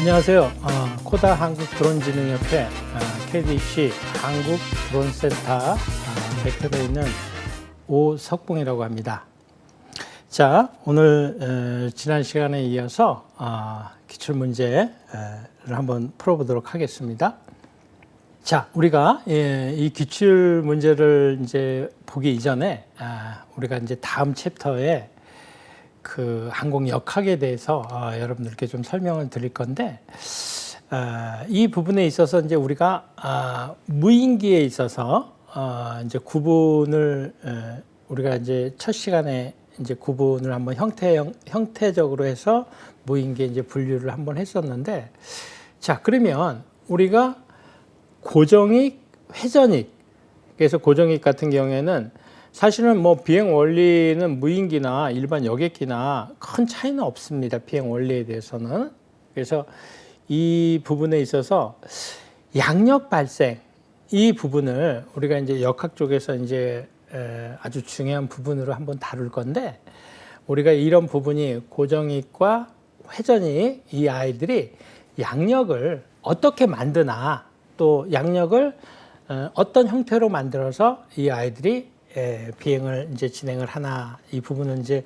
안녕하세요. 코다 한국드론진흥협회 KDC 한국드론센터 대표로 있는 오석봉이라고 합니다. 자, 오늘 지난 시간에 이어서 기출문제를 한번 풀어보도록 하겠습니다. 자, 우리가 이 기출 문제를 이제 보기 이전에 우리가 이제 다음 챕터에 그 항공 역학에 대해서 여러분들께 좀 설명을 드릴 건데, 이 부분에 있어서 이제 우리가 무인기에 있어서 이제 구분을 우리가 이제 첫 시간에 이제 구분을 한번 형태적으로 해서 무인기에 이제 분류를 한번 했었는데, 자, 그러면 우리가 고정익, 회전익. 그래서 고정익 같은 경우에는 사실은 뭐 비행 원리는 무인기나 일반 여객기나 큰 차이는 없습니다. 비행 원리에 대해서는. 그래서 이 부분에 있어서 양력 발생, 이 부분을 우리가 이제 역학 쪽에서 이제 아주 중요한 부분으로 한번 다룰 건데, 우리가 이런 부분이 고정익과 회전익, 이 아이들이 양력을 어떻게 만드나, 또 양력을 어떤 형태로 만들어서 이 아이들이 비행을 이제 진행을 하나, 이 부분은 이제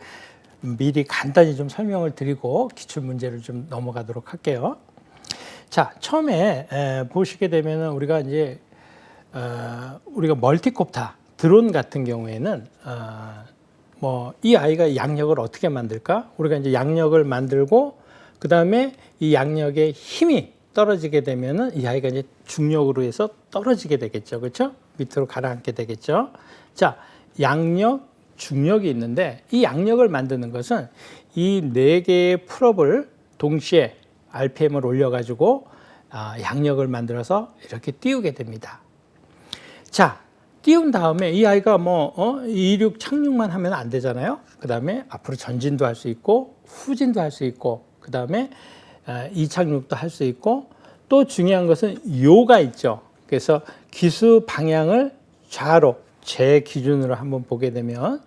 미리 간단히 좀 설명을 드리고 기출 문제를 좀 넘어가도록 할게요. 자, 처음에 보시게 되면은 우리가 이제 우리가 멀티콥터 드론 같은 경우에는 뭐 이 아이가 양력을 어떻게 만들까? 우리가 이제 양력을 만들고 그 다음에 이 양력의 힘이 떨어지게 되면은 이 아이가 이제 중력으로 해서 떨어지게 되겠죠, 그렇죠? 밑으로 가라앉게 되겠죠. 자, 양력, 중력이 있는데 이 양력을 만드는 것은 이 네 개의 풀업을 동시에 RPM을 올려가지고 양력을 만들어서 이렇게 띄우게 됩니다. 자, 띄운 다음에 이 아이가 이륙, 착륙만 하면 안 되잖아요. 그 다음에 앞으로 전진도 할 수 있고 후진도 할 수 있고 그 다음에 이착륙도 할 수 있고, 또 중요한 것은 요가 있죠. 그래서 기수 방향을 좌로, 제 기준으로 한번 보게 되면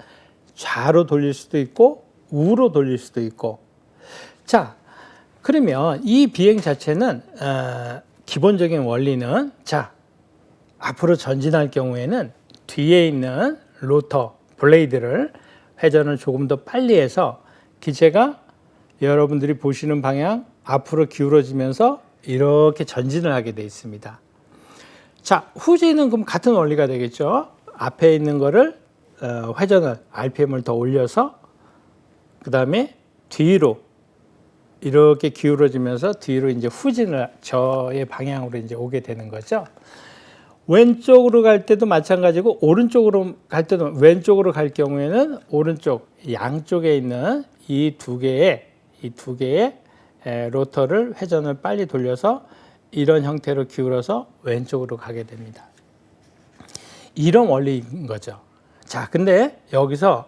좌로 돌릴 수도 있고 우로 돌릴 수도 있고. 자, 그러면 이 비행 자체는 기본적인 원리는, 자, 앞으로 전진할 경우에는 뒤에 있는 로터 블레이드를 회전을 조금 더 빨리 해서 기체가 여러분들이 보시는 방향 앞으로 기울어지면서 이렇게 전진을 하게 되어 있습니다. 자, 후진은 그럼 같은 원리가 되겠죠. 앞에 있는 거를 회전을, RPM을 더 올려서 그 다음에 뒤로 이렇게 기울어지면서 뒤로 이제 후진을 저의 방향으로 이제 오게 되는 거죠. 왼쪽으로 갈 때도 마찬가지고 오른쪽으로 갈 때도, 왼쪽으로 갈 경우에는 오른쪽 양쪽에 있는 이 두 개의 로터를 회전을 빨리 돌려서 이런 형태로 기울어서 왼쪽으로 가게 됩니다. 이런 원리인 거죠. 자, 근데 여기서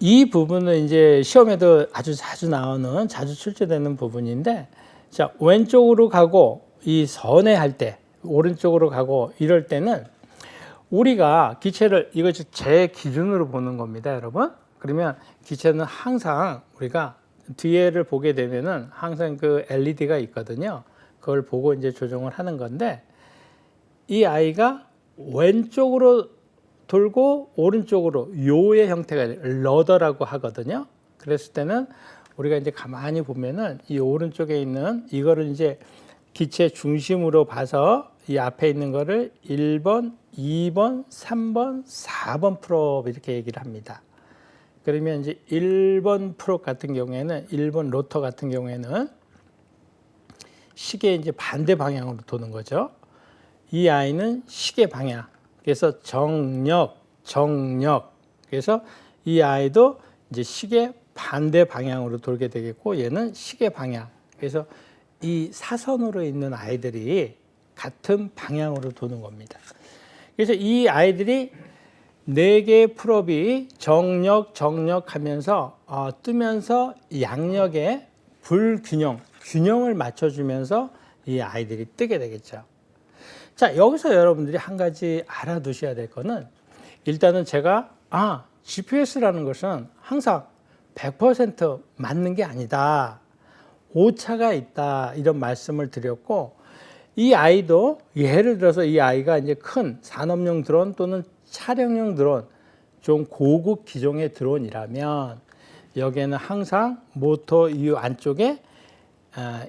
이 부분은 이제 시험에도 아주 자주 나오는, 자주 출제되는 부분인데, 자, 왼쪽으로 가고 이 선회할 때 오른쪽으로 가고 이럴 때는 우리가 기체를, 이것이 제 기준으로 보는 겁니다, 여러분. 그러면 기체는 항상 우리가 뒤에를 보게 되면은 항상 그 LED가 있거든요. 그걸 보고 이제 조정을 하는 건데, 이 아이가 왼쪽으로 돌고 오른쪽으로, 요의 형태가 러더라고 하거든요. 그랬을 때는 우리가 이제 가만히 보면은 이 오른쪽에 있는 이거를 이제 기체 중심으로 봐서 이 앞에 있는 거를 1번, 2번, 3번, 4번 프롭 이렇게 얘기를 합니다. 그러면 이제 1번 프롭 같은 경우에는, 1번 로터 같은 경우에는 시계 이제 반대 방향으로 도는 거죠. 이 아이는 시계 방향. 그래서 정력. 그래서 이 아이도 이제 시계 반대 방향으로 돌게 되겠고, 얘는 시계 방향. 그래서 이 사선으로 있는 아이들이 같은 방향으로 도는 겁니다. 그래서 이 아이들이 네 개의 풀업이 정력 하면서 뜨면서 양력의 균형을 맞춰주면서 이 아이들이 뜨게 되겠죠. 자, 여기서 여러분들이 한 가지 알아두셔야 될 거는, 일단은 제가 GPS라는 것은 항상 100% 맞는 게 아니다. 오차가 있다 이런 말씀을 드렸고, 이 아이도 예를 들어서 이 아이가 이제 큰 산업용 드론 또는 촬영용 드론, 좀 고급 기종의 드론이라면 여기에는 항상 모터 이 안쪽에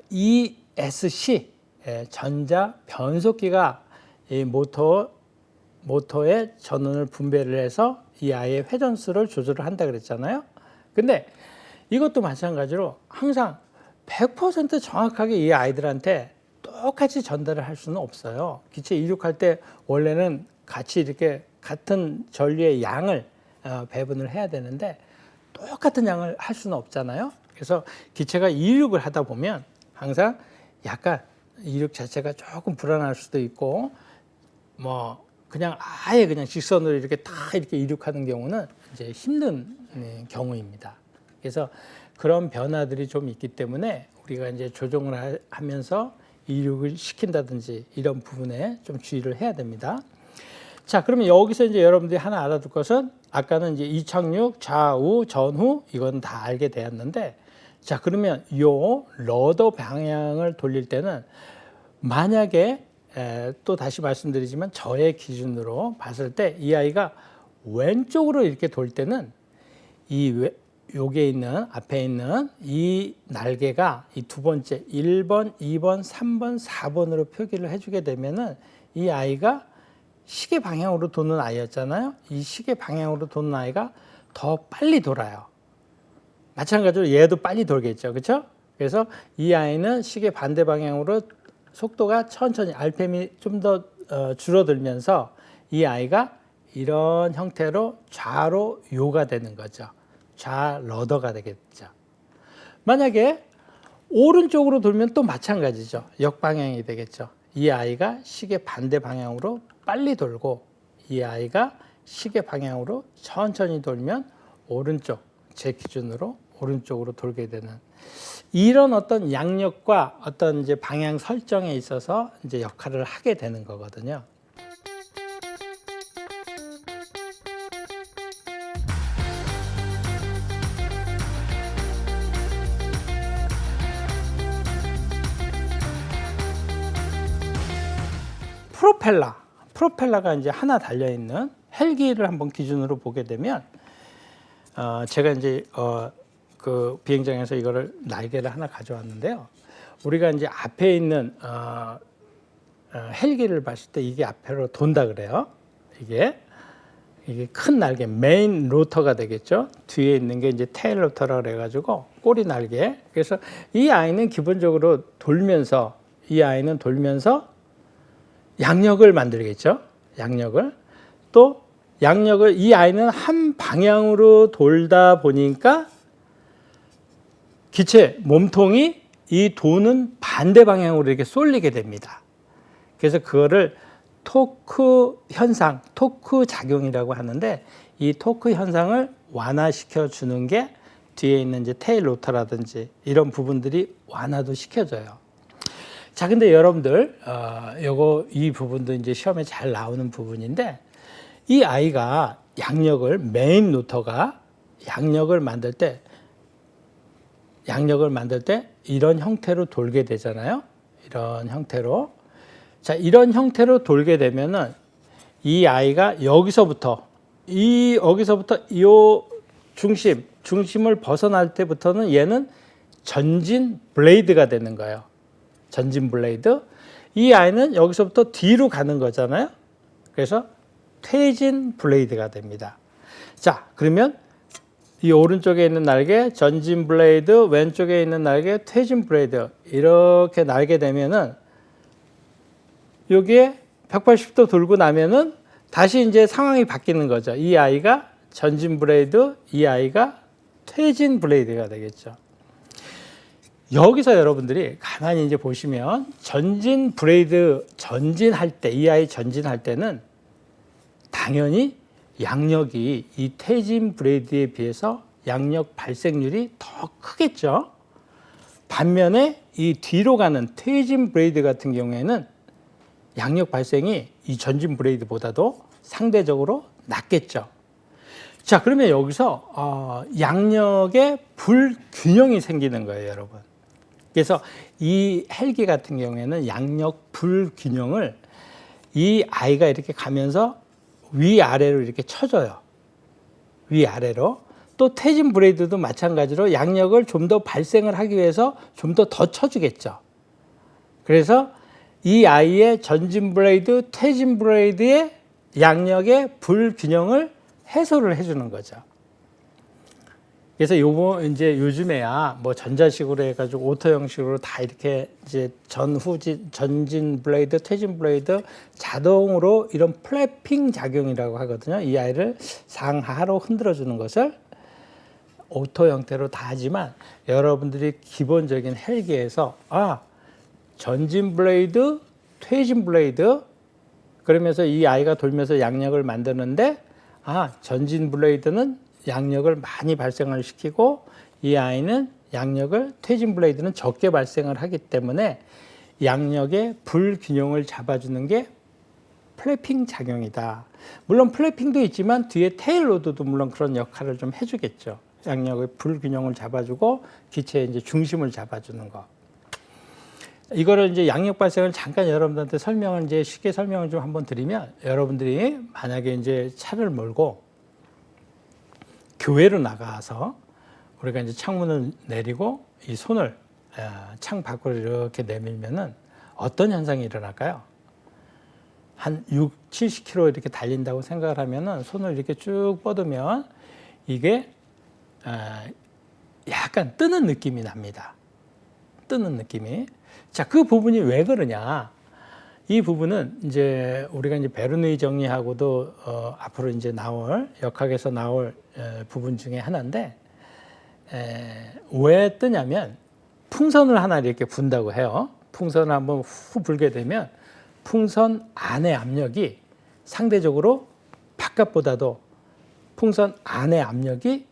ESC 전자 변속기가 이 모터의 전원을 분배를 해서 이 아이의 회전수를 조절을 한다 그랬잖아요. 근데 이것도 마찬가지로 항상 100% 정확하게 이 아이들한테 똑같이 전달을 할 수는 없어요. 기체 이륙할 때 원래는 같이 이렇게 같은 전류의 양을 배분을 해야 되는데 똑같은 양을 할 수는 없잖아요. 그래서 기체가 이륙을 하다 보면 항상 약간 이륙 자체가 조금 불안할 수도 있고, 뭐 그냥 아예 그냥 직선으로 이렇게 다 이렇게 이륙하는 경우는 이제 힘든 경우입니다. 그래서 그런 변화들이 좀 있기 때문에 우리가 이제 조정을 하면서 이륙을 시킨다든지 이런 부분에 좀 주의를 해야 됩니다. 자, 그러면 여기서 이제 여러분들이 하나 알아둘 것은, 아까는 이제 이착륙, 좌우, 전후 이건 다 알게 되었는데, 자, 그러면 요 러더 방향을 돌릴 때는 만약에 또 다시 말씀드리지만 저의 기준으로 봤을 때 이 아이가 왼쪽으로 이렇게 돌 때는 요게 있는 앞에 있는 이 날개가 이 두 번째 1번, 2번, 3번, 4번으로 표기를 해주게 되면은 이 아이가 시계 방향으로 도는 아이였잖아요. 이 시계 방향으로 도는 아이가 더 빨리 돌아요. 마찬가지로 얘도 빨리 돌겠죠, 그렇죠? 그래서 이 아이는 시계 반대 방향으로 속도가 천천히 RPM이 좀 더 줄어들면서 이 아이가 이런 형태로 좌로 요가 되는 거죠. 좌러더가 되겠죠. 만약에 오른쪽으로 돌면 또 마찬가지죠. 역방향이 되겠죠. 이 아이가 시계 반대 방향으로 빨리 돌고, 이 아이가 시계 방향으로 천천히 돌면 오른쪽, 제 기준으로 오른쪽으로 돌게 되는 이런 어떤 양력과 어떤 이제 방향 설정에 있어서 이제 역할을 하게 되는 거거든요. 프로펠러가 이제 하나 달려 있는 헬기를 한번 기준으로 보게 되면, 제가 이제 그 비행장에서 이거를 날개를 하나 가져왔는데요. 우리가 이제 앞에 있는 헬기를 봤을 때 이게 앞으로 돈다 그래요. 이게 큰 날개, 메인 로터가 되겠죠. 뒤에 있는 게 이제 테일 로터라 그래가지고 꼬리 날개. 그래서 이 아이는 기본적으로 돌면서 양력을 만들겠죠. 양력을 이 아이는 한 방향으로 돌다 보니까 기체 몸통이 이 도는 반대 방향으로 이렇게 쏠리게 됩니다. 그래서 그거를 토크 현상, 토크 작용이라고 하는데, 이 토크 현상을 완화시켜 주는 게 뒤에 있는 이제 테일 로터라든지 이런 부분들이 완화도 시켜줘요. 자, 근데 여러분들, 이 부분도 이제 시험에 잘 나오는 부분인데, 이 아이가 메인 로터가 양력을 만들 때 이런 형태로 돌게 되잖아요. 이런 형태로. 자, 이런 형태로 돌게 되면은 이 아이가 여기서부터 이 중심을 벗어날 때부터는 얘는 전진 블레이드가 되는 거예요. 전진 블레이드. 이 아이는 여기서부터 뒤로 가는 거잖아요. 그래서 퇴진 블레이드가 됩니다. 자, 그러면 이 오른쪽에 있는 날개 전진 블레이드, 왼쪽에 있는 날개 퇴진 블레이드, 이렇게 날게 되면은 여기에 180도 돌고 나면은 다시 이제 상황이 바뀌는 거죠. 이 아이가 전진 블레이드, 이 아이가 퇴진 블레이드가 되겠죠. 여기서 여러분들이 가만히 이제 보시면 전진 블레이드 전진할 때, 이 아이 전진할 때는 당연히 양력이 이 퇴진 블레이드에 비해서 양력 발생률이 더 크겠죠. 반면에 이 뒤로 가는 퇴진 블레이드 같은 경우에는 양력 발생이 이 전진 블레이드보다도 상대적으로 낮겠죠. 자, 그러면 여기서 양력의 불균형이 생기는 거예요, 여러분. 그래서 이 헬기 같은 경우에는 양력 불균형을 이 아이가 이렇게 가면서 위아래로 이렇게 쳐줘요. 위아래로. 또 퇴진 브레이드도 마찬가지로 양력을 좀 더 발생을 하기 위해서 좀 더 쳐주겠죠. 그래서 이 아이의 전진 브레이드, 퇴진 브레이드의 양력의 불균형을 해소를 해주는 거죠. 그래서 이제 요즘에야 뭐 전자식으로 해가지고 오토 형식으로 다 이렇게 이제 전진 브레이드, 퇴진 브레이드 자동으로 이런 플래핑 작용이라고 하거든요. 이 아이를 상하로 흔들어주는 것을 오토 형태로 다 하지만 여러분들이 기본적인 헬기에서 전진 블레이드, 퇴진 블레이드 그러면서 이 아이가 돌면서 양력을 만드는데 전진 블레이드는 양력을 많이 발생을 시키고 이 아이는 양력을 퇴진 블레이드는 적게 발생을 하기 때문에 양력의 불균형을 잡아주는 게 플래핑 작용이다. 물론 플래핑도 있지만 뒤에 테일 로드도 물론 그런 역할을 좀 해주겠죠. 양력의 불균형을 잡아주고 기체의 이제 중심을 잡아주는 거. 이거를 이제 양력 발생을 잠깐 여러분들한테 설명을 이제 쉽게 설명을 좀 한번 드리면 여러분들이 만약에 이제 차를 몰고 교회로 나가서 우리가 이제 창문을 내리고 이 손을 창 밖으로 이렇게 내밀면은 어떤 현상이 일어날까요? 한 6, 70km 이렇게 달린다고 생각을 하면은 손을 이렇게 쭉 뻗으면 이게 약간 뜨는 느낌이 납니다. 뜨는 느낌이. 자, 그 부분이 왜 그러냐? 이 부분은 이제 우리가 이제 베르누이 정리하고도 앞으로 이제 역학에서 나올 부분 중에 하나인데 왜 뜨냐면 풍선을 하나 이렇게 분다고 해요. 풍선을 한번 후 불게 되면 풍선 안의 압력이 상대적으로 바깥보다도 풍선 안의 압력이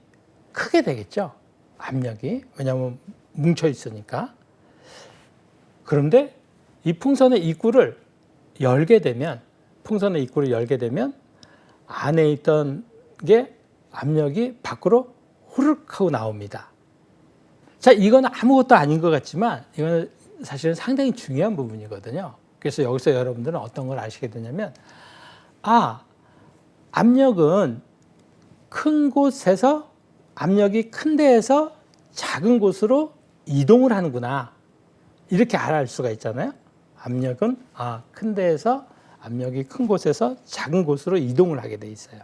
크게 되겠죠. 압력이. 왜냐하면 뭉쳐 있으니까. 그런데 이 풍선의 입구를 열게 되면 안에 있던 게 압력이 밖으로 후루룩 하고 나옵니다. 자, 이건 아무것도 아닌 것 같지만 이건 사실은 상당히 중요한 부분이거든요. 그래서 여기서 여러분들은 어떤 걸 아시게 되냐면 압력은 큰 곳에서 압력이 큰 데에서 작은 곳으로 이동을 하는구나. 이렇게 알 수가 있잖아요. 압력은 큰 데에서 압력이 큰 곳에서 작은 곳으로 이동을 하게 돼 있어요.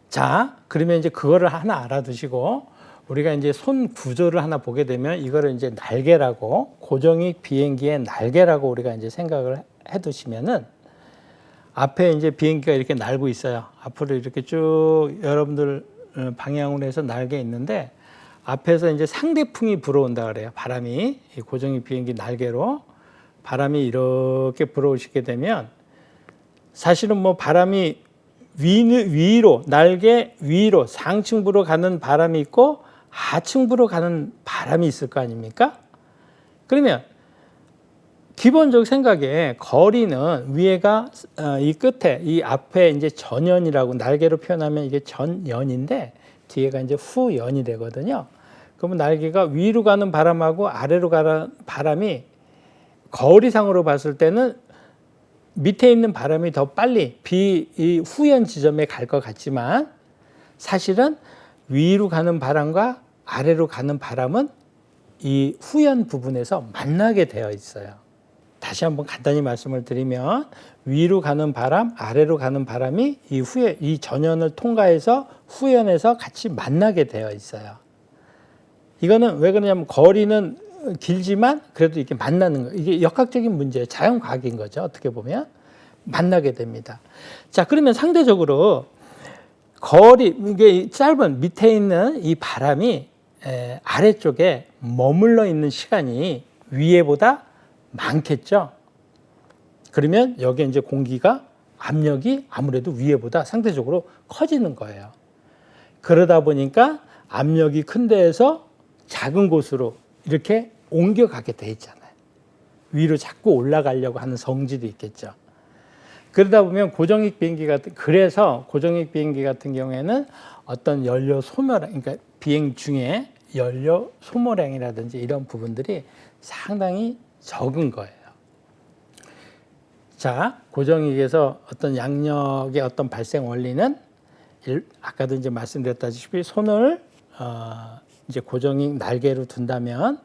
자, 그러면 이제 그거를 하나 알아두시고 우리가 이제 손 구조를 하나 보게 되면 이거를 이제 날개라고 고정익 비행기의 날개라고 우리가 이제 생각을 해 두시면은 앞에 이제 비행기가 이렇게 날고 있어요. 앞으로 이렇게 쭉 여러분들 방향으로 해서 날개 있는데 앞에서 이제 상대풍이 불어온다 그래요. 바람이 이 고정익 비행기 날개로 바람이 이렇게 불어오시게 되면 사실은 뭐 바람이 위로 날개 위로 상층부로 가는 바람이 있고 하층부로 가는 바람이 있을 거 아닙니까? 그러면 기본적 생각에 거리는 위에가 이 끝에 이 앞에 이제 전연이라고 날개로 표현하면 이게 전연인데 뒤에가 이제 후연이 되거든요. 그러면 날개가 위로 가는 바람하고 아래로 가는 바람이 거리상으로 봤을 때는 밑에 있는 바람이 더 빨리 이 후연 지점에 갈 것 같지만 사실은 위로 가는 바람과 아래로 가는 바람은 이 후연 부분에서 만나게 되어 있어요. 다시 한번 간단히 말씀을 드리면 위로 가는 바람, 아래로 가는 바람이 이 전연을 통과해서 후연에서 같이 만나게 되어 있어요. 이거는 왜 그러냐면 거리는 길지만 그래도 이렇게 만나는 거. 이게 역학적인 문제예요. 자연과학인 거죠. 어떻게 보면 만나게 됩니다. 자, 그러면 상대적으로 이게 짧은 밑에 있는 이 바람이 아래쪽에 머물러 있는 시간이 위에보다 많겠죠. 그러면 여기에 이제 압력이 아무래도 위에보다 상대적으로 커지는 거예요. 그러다 보니까 압력이 큰 데에서 작은 곳으로 이렇게 옮겨가게 돼 있잖아요. 위로 자꾸 올라가려고 하는 성질이 있겠죠. 그러다 보면 고정익 비행기 같은 경우에는 어떤 연료 소멸, 그러니까 비행 중에 연료 소모량이라든지 이런 부분들이 상당히 적은 거예요. 자, 고정익에서 어떤 양력의 어떤 발생 원리는 아까도 이제 말씀드렸다시피 손을 이제 고정익 날개로 둔다면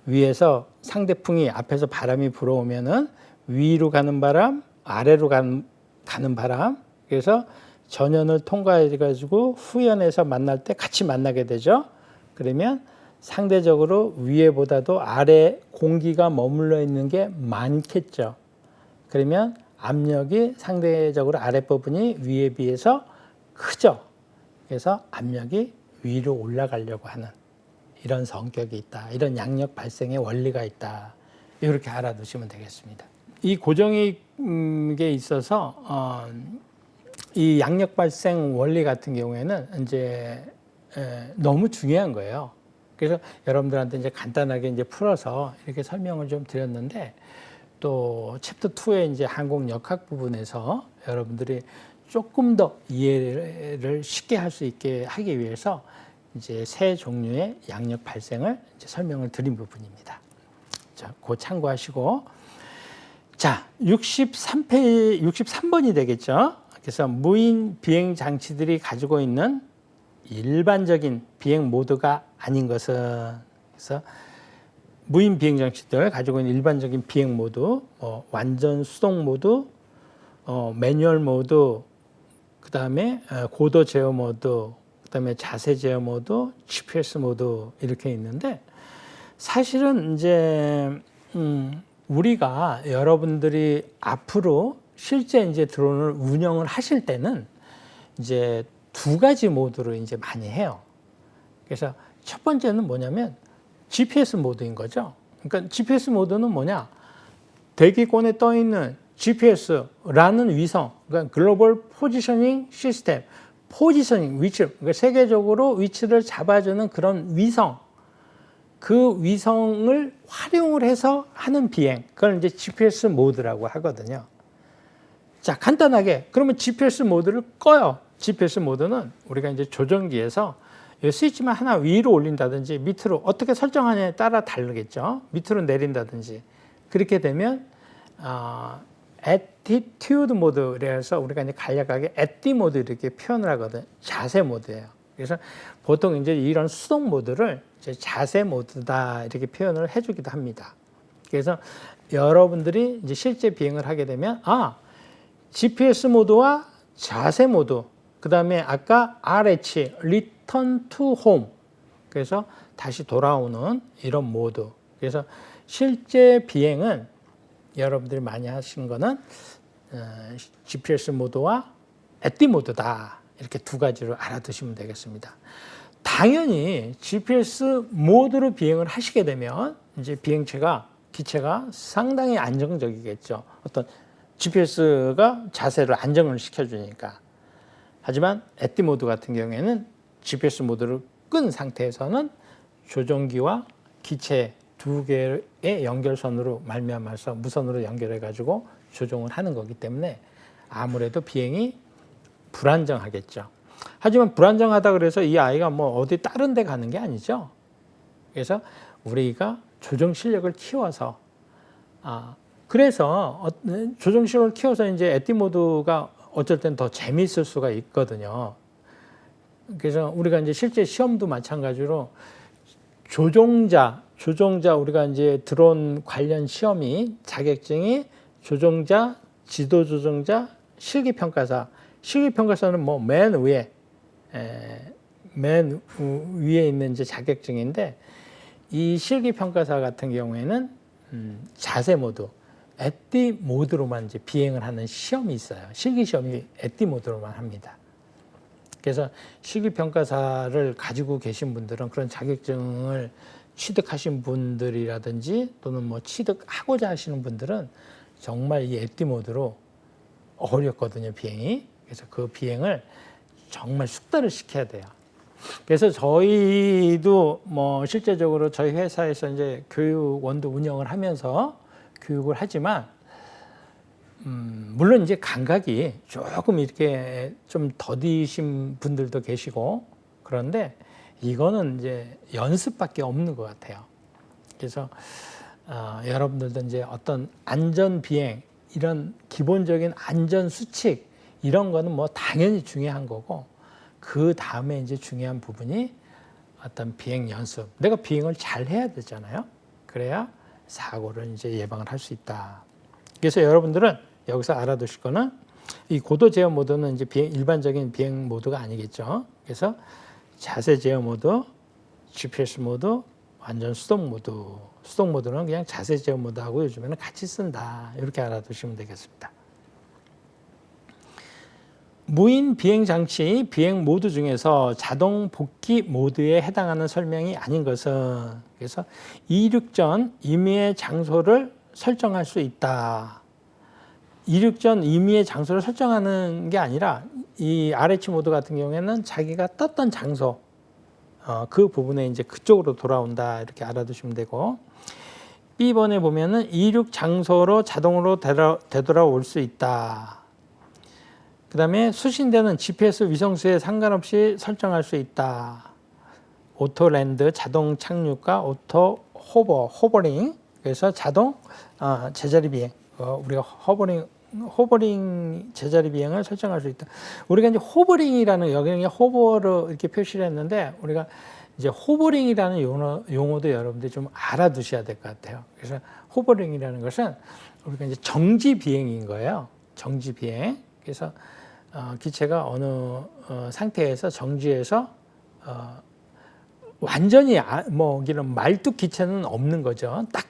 위에서 상대풍이 앞에서 바람이 불어오면은 위로 가는 바람, 아래로 가는 바람. 그래서 전연을 통과해 가지고 후연에서 만날 때 같이 만나게 되죠. 그러면 상대적으로 위에보다도 아래 공기가 머물러 있는 게 많겠죠. 그러면 압력이 상대적으로 아랫부분이 위에 비해서 크죠. 그래서 압력이 위로 올라가려고 하는 이런 성격이 있다. 이런 양력 발생의 원리가 있다. 이렇게 알아두시면 되겠습니다. 이 고정익에 있어서 이 양력 발생 원리 같은 경우에는 이제 너무 중요한 거예요. 그래서 여러분들한테 이제 간단하게 이제 풀어서 이렇게 설명을 좀 드렸는데 또 챕터 2의 이제 항공 역학 부분에서 여러분들이 조금 더 이해를 쉽게 할 수 있게 하기 위해서 이제 세 종류의 양력 발생을 이제 설명을 드린 부분입니다. 자, 그거 참고하시고. 자, 63번이 되겠죠. 그래서 무인 비행 장치들이 가지고 있는 일반적인 비행 모드가 아닌 것은, 그래서 무인 비행 장치들 가지고 있는 일반적인 비행 모드, 완전 수동 모드, 매뉴얼 모드, 그 다음에 고도 제어 모드, 그 다음에 자세 제어 모드, GPS 모드 이렇게 있는데 사실은 이제 우리가 여러분들이 앞으로 실제 이제 드론을 운영을 하실 때는 이제 두 가지 모드로 이제 많이 해요. 그래서 첫 번째는 뭐냐면 GPS 모드인 거죠. 그러니까 GPS 모드는 뭐냐? 대기권에 떠 있는 GPS라는 위성, 그러니까 글로벌 포지셔닝 시스템, 포지셔닝 위치, 그러니까 세계적으로 위치를 잡아주는 그런 위성, 그 위성을 활용을 해서 하는 비행, 그걸 이제 GPS 모드라고 하거든요. 자, 간단하게 그러면 GPS 모드를 꺼요. GPS 모드는 우리가 이제 조정기에서 이 스위치만 하나 위로 올린다든지 밑으로 어떻게 설정하냐에 따라 다르겠죠. 밑으로 내린다든지 그렇게 되면 attitude 모드, 그래서 우리가 이제 간략하게 ATT 모드 이렇게 표현을 하거든요. 자세 모드예요. 그래서 보통 이제 이런 수동 모드를 이제 자세 모드다 이렇게 표현을 해주기도 합니다. 그래서 여러분들이 이제 실제 비행을 하게 되면 GPS 모드와 자세 모드, 그 다음에 아까 RH, Return to Home, 그래서 다시 돌아오는 이런 모드. 그래서 실제 비행은 여러분들이 많이 하시는 거는 GPS 모드와 ATT 모드다. 이렇게 두 가지로 알아두시면 되겠습니다. 당연히 GPS 모드로 비행을 하시게 되면 이제 기체가 상당히 안정적이겠죠. 어떤 GPS가 자세를 안정을 시켜주니까. 하지만 ATT 모드 같은 경우에는 GPS 모드를 끈 상태에서는 조종기와 기체 두 개의 연결선으로 말미암아서 무선으로 연결해 가지고 조종을 하는 거기 때문에 아무래도 비행이 불안정하겠죠. 하지만 불안정하다 그래서 이 아이가 뭐 어디 다른 데 가는 게 아니죠. 그래서 우리가 조종 실력을 키워서 그래서 조종 실력을 키워서 이제 ATT 모드가 어쩔 땐 더 재미있을 수가 있거든요. 그래서 우리가 이제 실제 시험도 마찬가지로 조종자 우리가 이제 드론 관련 시험이 자격증이 조종자, 지도 조종자, 실기평가사. 실기평가사는 뭐 맨 위에 있는 이제 자격증인데 이 실기평가사 같은 경우에는 자세 모드, ATT 모드로만 이제 비행을 하는 시험이 있어요. 실기 시험이 ATT 모드로만 합니다. 그래서 실기평가사를 가지고 계신 분들은 그런 자격증을 취득하신 분들이라든지 또는 뭐 취득하고자 하시는 분들은 정말 이 ATT 모드로 어렵거든요, 비행이. 그래서 그 비행을 정말 숙달을 시켜야 돼요. 그래서 저희도 뭐 실제적으로 저희 회사에서 이제 교육원도 운영을 하면서 교육을 하지만 물론 이제 감각이 조금 이렇게 좀 더디신 분들도 계시고 그런데 이거는 이제 연습밖에 없는 것 같아요. 그래서 여러분들도 이제 어떤 안전 비행 이런 기본적인 안전 수칙 이런 거는 뭐 당연히 중요한 거고 그 다음에 이제 중요한 부분이 어떤 비행 연습. 내가 비행을 잘 해야 되잖아요. 그래야 사고를 이제 예방을 할 수 있다. 그래서 여러분들은 여기서 알아두실 거는 이 고도 제어 모드는 이제 일반적인 비행 모드가 아니겠죠. 그래서 자세 제어 모드, GPS 모드, 완전 수동 모드. 수동 모드는 그냥 자세 제어 모드하고 요즘에는 같이 쓴다. 이렇게 알아두시면 되겠습니다. 무인 비행 장치 비행 모드 중에서 자동 복귀 모드에 해당하는 설명이 아닌 것은 그래서 이륙 전 임의의 장소를 설정할 수 있다. 이륙 전 임의의 장소를 설정하는 게 아니라 이 RH 모드 같은 경우에는 자기가 떴던 장소 그 부분에 이제 그쪽으로 돌아온다 이렇게 알아두시면 되고 B번에 보면은 이륙 장소로 자동으로 되돌아올 수 있다. 그 다음에 수신되는 GPS 위성수에 상관없이 설정할 수 있다. 오토 랜드 자동 착륙과 오토 호버링 그래서 자동 제자리 비행 우리가 호버링 제자리 비행을 설정할 수 있다. 우리가 이제 호버링이라는 여기는 호버로 이렇게 표시를 했는데 우리가 이제 호버링이라는 용어도 여러분들이 좀 알아두셔야 될 것 같아요. 그래서 호버링이라는 것은 우리가 이제 정지 비행인 거예요. 정지 비행. 그래서 기체가 어느 상태에서 정지해서 완전히 뭐 이런 말뚝 기체는 없는 거죠. 딱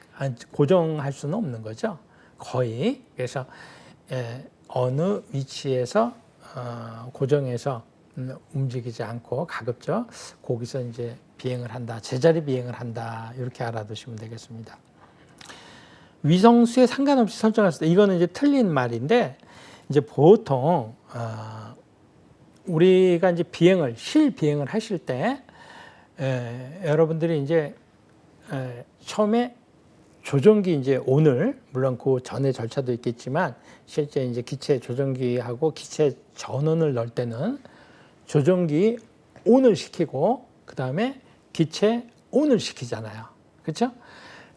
고정할 수는 없는 거죠. 거의. 그래서 어느 위치에서 고정해서 움직이지 않고 가급적 거기서 이제 비행을 한다. 제자리 비행을 한다. 이렇게 알아두시면 되겠습니다. 위성수에 상관없이 설정할 수 있다. 이거는 이제 틀린 말인데 이제 보통 우리가 이제 실비행을 하실 때 여러분들이 이제 처음에 조종기 이제 온을 물론 그 전에 절차도 있겠지만 실제 이제 기체 조종기하고 기체 전원을 넣을 때는 조종기 온을 시키고 그 다음에 기체 온을 시키잖아요. 그렇죠?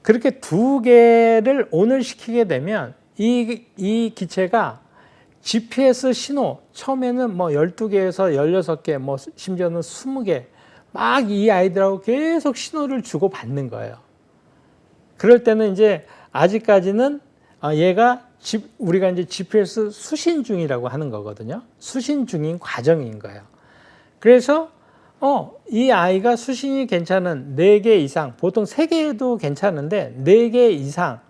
그렇게 두 개를 온을 시키게 되면 이 기체가 GPS 신호 처음에는 뭐 12개에서 16개 뭐 심지어는 20개 막 이 아이들하고 계속 신호를 주고 받는 거예요. 그럴 때는 이제 아직까지는 얘가 우리가 이제 GPS 수신 중이라고 하는 거거든요. 수신 중인 과정인 거예요. 그래서 이 아이가 수신이 괜찮은 4개 이상, 보통 3개도 괜찮은데 4개 이상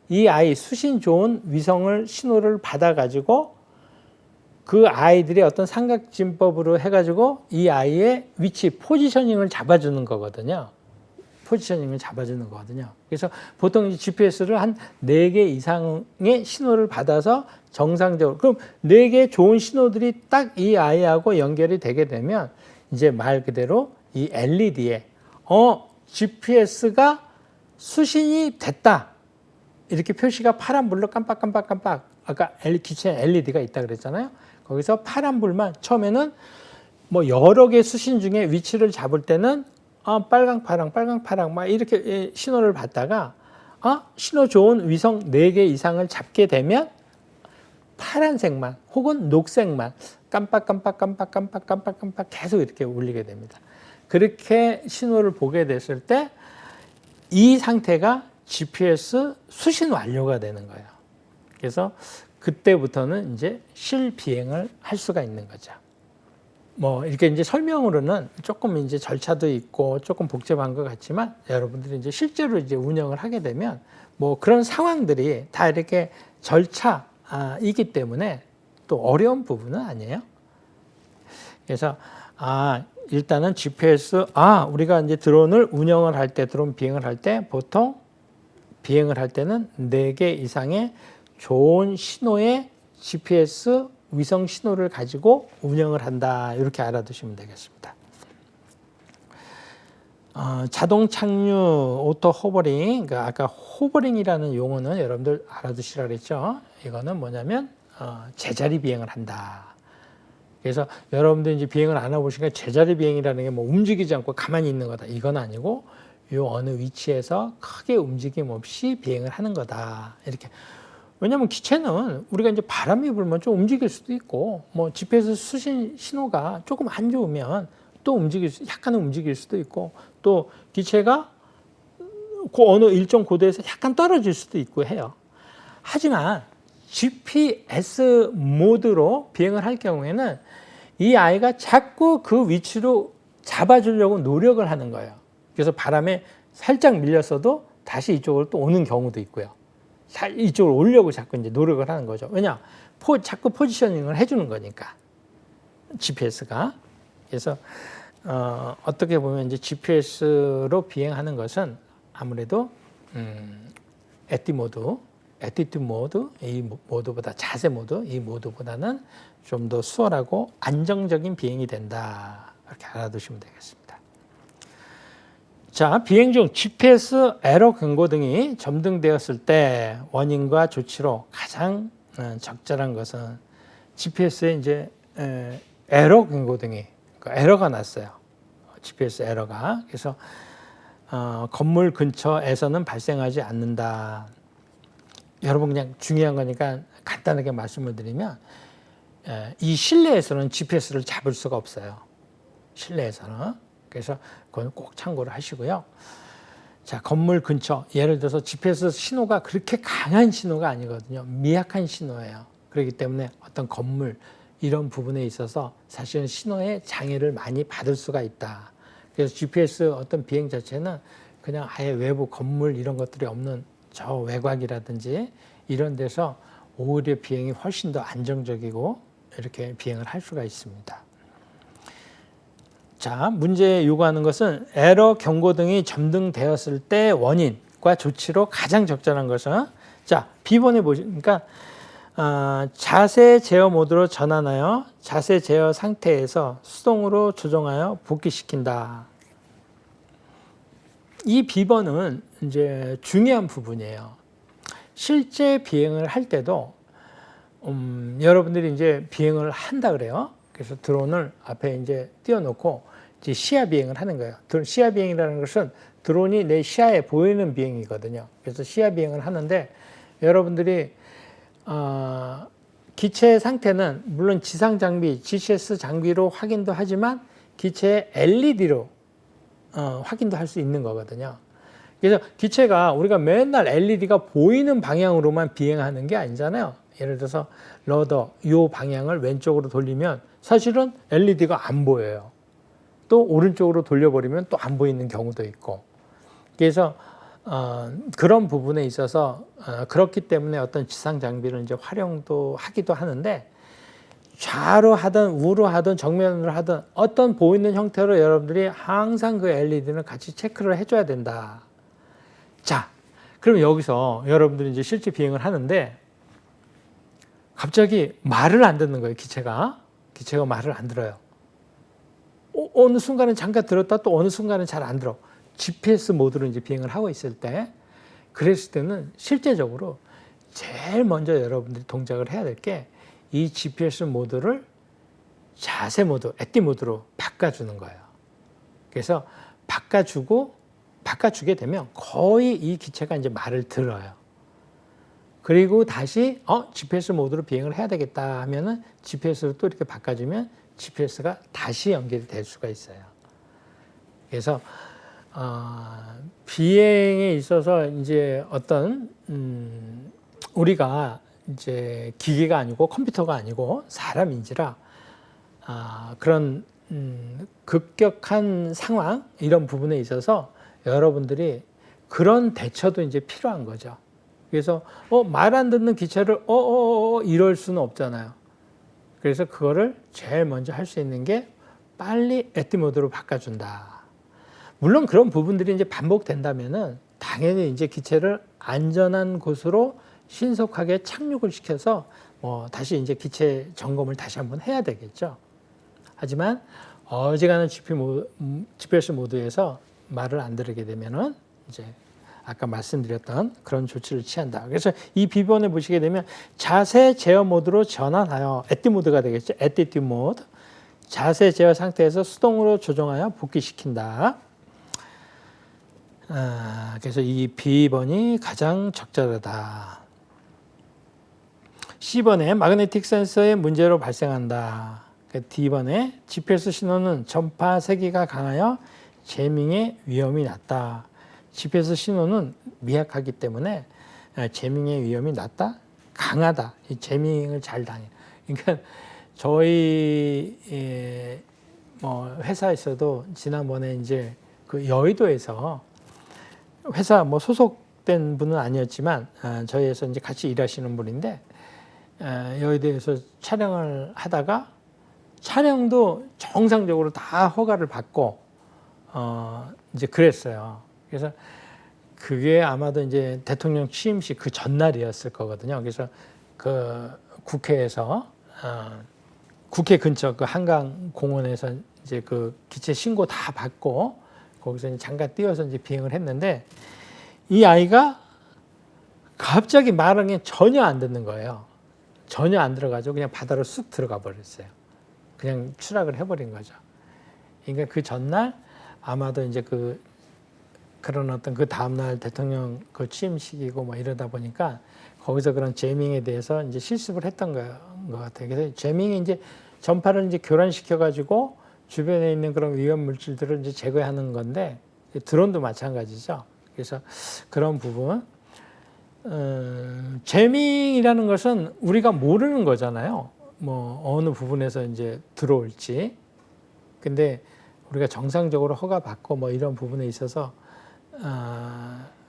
이 아이 수신 좋은 위성을 신호를 받아가지고 그 아이들의 어떤 삼각진법으로 해가지고 이 아이의 위치, 포지셔닝을 잡아주는 거거든요. 포지셔닝을 잡아주는 거거든요. 그래서 보통 GPS를 한 4개 이상의 신호를 받아서 정상적으로, 그럼 4개 좋은 신호들이 딱 이 아이하고 연결이 되게 되면 이제 말 그대로 이 LED에 GPS가 수신이 됐다. 이렇게 표시가 파란불로 깜빡깜빡깜빡 아까 기체 LED가 있다 그랬잖아요. 거기서 파란불만 처음에는 뭐 여러 개 수신 중에 위치를 잡을 때는 빨강 파랑 막 이렇게 신호를 받다가 신호 좋은 위성 4개 이상을 잡게 되면 파란색만 혹은 녹색만 깜빡 계속 이렇게 울리게 됩니다. 그렇게 신호를 보게 됐을 때 이 상태가 GPS 수신 완료가 되는 거예요. 그래서 그때부터는 이제 실비행을 할 수가 있는 거죠. 뭐 이렇게 이제 설명으로는 조금 이제 절차도 있고 조금 복잡한 것 같지만 여러분들이 이제 실제로 이제 운영을 하게 되면 뭐 그런 상황들이 다 이렇게 절차이기 때문에 또 어려운 부분은 아니에요. 그래서 일단은 GPS 우리가 이제 드론을 운영을 할 때 드론 비행을 할 때 보통 비행을 할 때는 4개 이상의 좋은 신호의 GPS 위성 신호를 가지고 운영을 한다. 이렇게 알아두시면 되겠습니다. 자동 착륙, 오토 호버링, 그러니까 아까 호버링이라는 용어는 여러분들 알아두시라 그랬죠. 이거는 뭐냐면 제자리 비행을 한다. 그래서 여러분들 이제 비행을 안 해보시니까 제자리 비행이라는 게 뭐 움직이지 않고 가만히 있는 거다. 이건 아니고 요 어느 위치에서 크게 움직임 없이 비행을 하는 거다. 이렇게. 왜냐하면 기체는 우리가 이제 바람이 불면 좀 움직일 수도 있고, 뭐 GPS 수신 신호가 조금 안 좋으면 또 약간은 움직일 수도 있고, 또 기체가 그 어느 일정 고도에서 약간 떨어질 수도 있고 해요. 하지만 GPS 모드로 비행을 할 경우에는 이 아이가 자꾸 그 위치로 잡아주려고 노력을 하는 거예요. 그래서 바람에 살짝 밀렸어도 다시 이쪽으로 또 오는 경우도 있고요. 이쪽으로 오려고 자꾸 이제 노력을 하는 거죠. 왜냐? 자꾸 포지셔닝을 해주는 거니까. GPS가. 그래서, 어떻게 보면 이제 GPS로 비행하는 것은 아무래도, 애티튜드 모드, 이 모드보다 자세 모드, 이 모드보다는 좀 더 수월하고 안정적인 비행이 된다. 이렇게 알아두시면 되겠습니다. 자, 비행 중 GPS 에러 경고 등이 점등되었을 때 원인과 조치로 가장 적절한 것은 GPS에 이제 에러 경고 등이 에러가 났어요. GPS 에러가. 그래서 건물 근처에서는 발생하지 않는다. 여러분 그냥 중요한 거니까 간단하게 말씀을 드리면 이 실내에서는 GPS를 잡을 수가 없어요. 실내에서는. 그래서 그건 꼭 참고를 하시고요. 자, 건물 근처. 예를 들어서 GPS 신호가 그렇게 강한 신호가 아니거든요. 미약한 신호예요. 그렇기 때문에 어떤 건물 이런 부분에 있어서 사실은 신호에 장애를 많이 받을 수가 있다. 그래서 GPS 어떤 비행 자체는 그냥 아예 외부 건물 이런 것들이 없는 저 외곽이라든지 이런 데서 오히려 비행이 훨씬 더 안정적이고 이렇게 비행을 할 수가 있습니다. 자, 문제 요구하는 것은 에러 경고 등이 점등되었을 때 원인과 조치로 가장 적절한 것은 자, B번에 보시니까 자세 제어 모드로 전환하여 자세 제어 상태에서 수동으로 조정하여 복귀시킨다. 이 B번은 이제 중요한 부분이에요. 실제 비행을 할 때도 여러분들이 이제 비행을 한다 그래요. 그래서 드론을 앞에 이제 띄워놓고 이제 시야 비행을 하는 거예요. 시야 비행이라는 것은 드론이 내 시야에 보이는 비행이거든요. 그래서 시야 비행을 하는데 여러분들이 기체 상태는 물론 지상 장비, GCS 장비로 확인도 하지만 기체의 LED로 확인도 할 수 있는 거거든요. 그래서 기체가 우리가 맨날 LED가 보이는 방향으로만 비행하는 게 아니잖아요. 예를 들어서 러더 이 방향을 왼쪽으로 돌리면 사실은 LED가 안 보여요. 또 오른쪽으로 돌려버리면 또 안 보이는 경우도 있고. 그래서 그런 부분에 있어서 그렇기 때문에 어떤 지상 장비를 이제 활용도 하기도 하는데 좌로 하든 우로 하든 정면으로 하든 어떤 보이는 형태로 여러분들이 항상 그 LED는 같이 체크를 해줘야 된다. 자, 그럼 여기서 여러분들이 이제 실제 비행을 하는데 갑자기 말을 안 듣는 거예요, 기체가 말을 안 들어요. 어느 순간은 잠깐 들었다 또 어느 순간은 잘 안 들어. GPS 모드로 이제 비행을 하고 있을 때, 그랬을 때는 실제적으로 제일 먼저 여러분들이 동작을 해야 될 게 이 GPS 모드를 자세 모드, 애띠 모드로 바꿔주는 거예요. 그래서 바꿔주게 되면 거의 이 기체가 이제 말을 들어요. 그리고 다시 GPS 모드로 비행을 해야 되겠다 하면은 GPS로 또 이렇게 바꿔주면 GPS가 다시 연결이 될 수가 있어요. 그래서 비행에 있어서 이제 어떤 우리가 이제 기계가 아니고 컴퓨터가 아니고 사람인지라 그런 급격한 상황 이런 부분에 있어서 여러분들이 그런 대처도 이제 필요한 거죠. 그래서 말 안 듣는 기체를 이럴 수는 없잖아요. 그래서 그거를 제일 먼저 할 수 있는 게 빨리 애띠 모드로 바꿔준다. 물론 그런 부분들이 이제 반복된다면은 당연히 이제 기체를 안전한 곳으로 신속하게 착륙을 시켜서 다시 이제 기체 점검을 다시 한번 해야 되겠죠. 하지만 어지간한 GPS 모드에서 말을 안 들으게 되면은 이제 아까 말씀드렸던 그런 조치를 취한다. 그래서 이 B번에 보시게 되면 자세 제어 모드로 전환하여 애띠 모드가 되겠죠. 애티튜드 모드. 자세 제어 상태에서 수동으로 조정하여 복귀시킨다. 그래서 이 B번이 가장 적절하다. C번에 마그네틱 센서의 문제로 발생한다. D번에 GPS 신호는 전파 세기가 강하여 재밍의 위험이 낮다. GPS 신호는 미약하기 때문에 재밍의 위험이 낮다? 강하다. 이 재밍을 잘 당해. 그러니까 저희 뭐 회사에서도 지난번에 이제 그 여의도에서 회사 뭐 소속된 분은 아니었지만 저희에서 이제 같이 일하시는 분인데 여의도에서 촬영을 하다가 촬영도 정상적으로 다 허가를 받고 이제 그랬어요. 그래서 그게 아마도 이제 대통령 취임식 그 전날이었을 거거든요. 그래서 그 국회에서 국회 근처 그 한강 공원에서 이제 그 기체 신고 다 받고 거기서 이제 잠깐 뛰어서 이제 비행을 했는데 이 아이가 갑자기 말하는 게 전혀 안 듣는 거예요. 전혀 안 들어가지고 그냥 바다로 쑥 들어가 버렸어요. 그냥 추락을 해버린 거죠. 그러니까 그 전날 아마도 이제 그런 어떤 그 다음날 대통령 그 취임식이고 뭐 이러다 보니까 거기서 그런 재밍에 대해서 이제 실습을 했던 것 같아요. 그래서 재밍이 이제 전파를 이제 교란시켜가지고 주변에 있는 그런 위험 물질들을 이제 제거하는 건데 드론도 마찬가지죠. 그래서 그런 부분, 재밍이라는 것은 우리가 모르는 거잖아요. 뭐 어느 부분에서 이제 들어올지. 근데 우리가 정상적으로 허가받고 뭐 이런 부분에 있어서